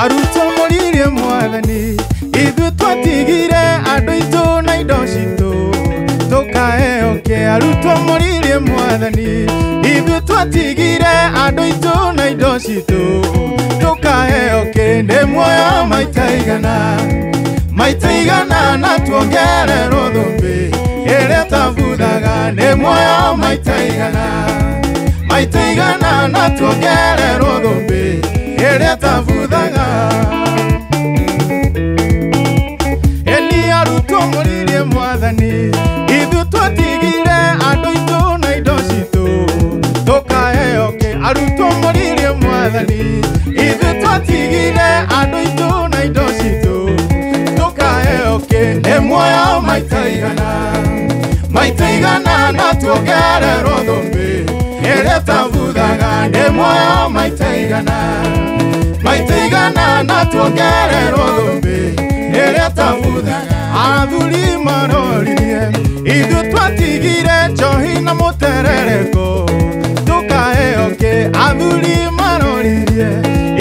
aruto moririe mwathani ithu twatigire andu itu na indo citu tukaeoke aruto moririe mwathani ithu twatigire andu itu na indo citu tukaeoke ni muoyo maitaigana na tuongererwo thumbi iria tabuthaga ni muoyo maitaigana na tuongererwo thumbi iria tabuthaga eni aruto moririe mwathani ithu twatigire andu itu na indo citu tukaeoke aruto moririe mwathani ithu twatigire andu itu na indo citu tukaeoke ni muoyo maitaigana na tuongererwo thumbi iria tabuthaga ni muoyo maitaigana na tuongererwo thumbi iria tabuthaga athuri maroririe ithu twatigire njohi na muterereko tukaeoke athuri maroririe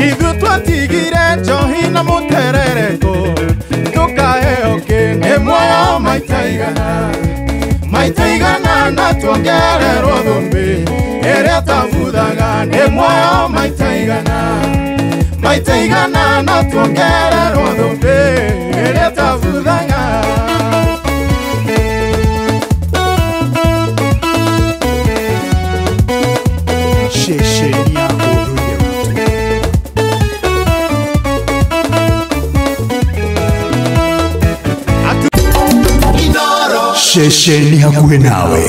ithu twatigire njohi na muterereko tukaeoke ni muoyo maitaigana na tuongererwo thumbi iria tabuthaga ni muoyo maitaigana na tuongererwo thumbi iria tabuthaga Shesheni hakuwe nawe.